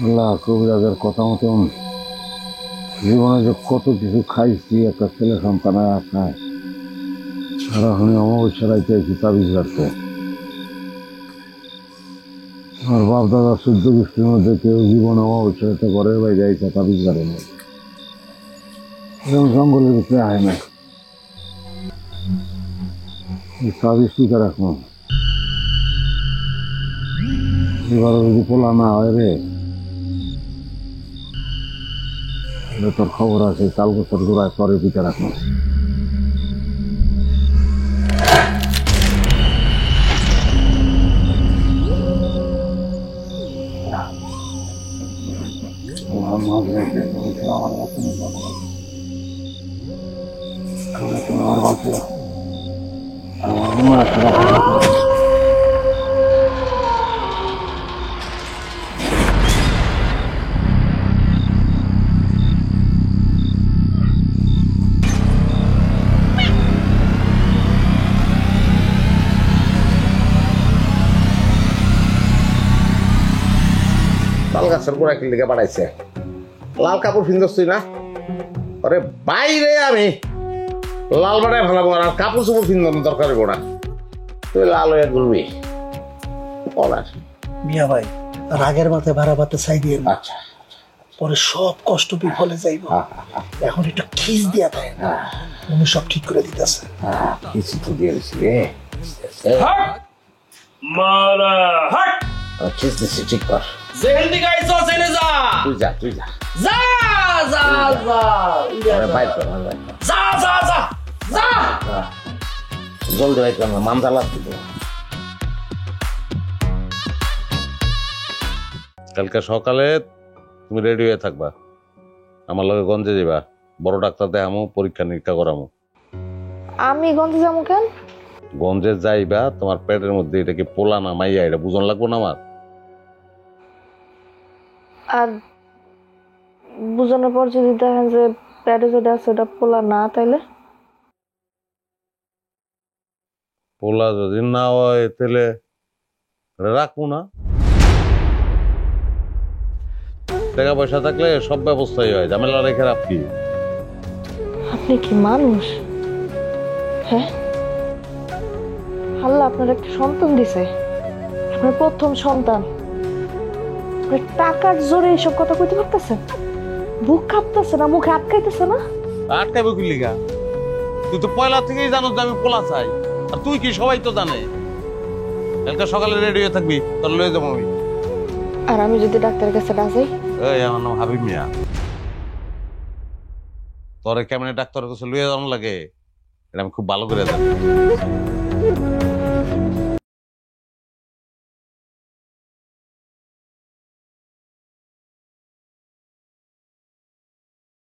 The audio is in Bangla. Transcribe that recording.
আল্লাহ কবিরাজের কথা মতন জীবনে যে কত কিছু খাইছি একটা ছেলে সন্তান খায় আর এখন অমাবস্যা রাইতে আছি তাবিজ রাখতে। আমার বাপ দাদা 14 গোষ্ঠীর মধ্যে কেউ জীবন অমাবস্যা রাইতে ঘরের বাইরে আইসা তাবিজ গাড়ে না, এরকম জঙ্গলের ভিতরে আয় না। তাবিজ টিকা রাখুন, এবারও যদি পোলা না হয় রে, তোর খবর আছে তাল গোছর গোড়ায় পরে পিঠা রাখুন। তাল গাছের গোড়া কি লিখে বাড়াইছে? লাল কাপড় ফিন্দছি না? আরে বাইরে আমি লাল বাড়ায় ফেলাবো আর কাপড় চোপড় ফিন্দানো দরকার গোড়া। তুই লাল হয়ে ঘুরবি মিয়া ভাই, রাগের মাথায় ভাড়া পাতে চাই দিয়ে আচ্ছা পরে সব কষ্ট বিফলে যাইব। এখন একটু খিস দিয়া দেয় না, উনি সব ঠিক করে দিতেছে। কিছু তো দিয়ে দিছি রে, মারা হাট খিস দিচ্ছি, ঠিক কর। জেহেল দিকে আইছো জেনে যা তুই যা তুই যা যা যা যা বাইর কর বাইর কর। যা যা যা যা জলদি বাইর কর না, মামজা লাগবে তো। কালকে সকালে তুমি রেডি হয়ে থাকবা, আমার লগে গঞ্জে যাবা, বড় ডাক্তার দেখামো, পরীক্ষা নিরীক্ষা করামো। আমি গন্ধে যাবো কেন? গঞ্জে যাইবা, তোমার পেটের মধ্যে এটা কি পোলা না মাইয়া এটা বুঝন লাগবো না আমার। আর বুঝানোর পর যদি দেখেন যে প্যাডে যেটা আছে ওটা পোলা না, তাইলে পোলা যদি না হয় তাহলে রাখবো না। টাকা পয়সা থাকলে সব ব্যবস্থাই হয়, ঝামেলা রেখে রাখি। আপনি কি মানুষ? হ্যাঁ, আল্লাহ আপনার একটা সন্তান দিছে, আপনার প্রথম সন্তান। আপনি টাকার জোরে এইসব কথা কইতে পারতেছেন? বুক কাঁপতেছে না, মুখে আটকাইতেছে না? আটকাইবো কি লিগা? তুই তো পয়লা থেকেই জানো যে আমি পোলা চাই, আর তুই কি সবাই তো জানে। কালকে সকালে রেডি হয়ে থাকবি, তোর লয়ে যাবো আমি। আর আমি যদি ডাক্তারের কাছে না যাই? এই আমার নাম হাবিব মিয়া, তোরে কেমনে ডাক্তারের কাছে লয়ে যাওয়ার লাগে এটা আমি খুব ভালো করে জানি।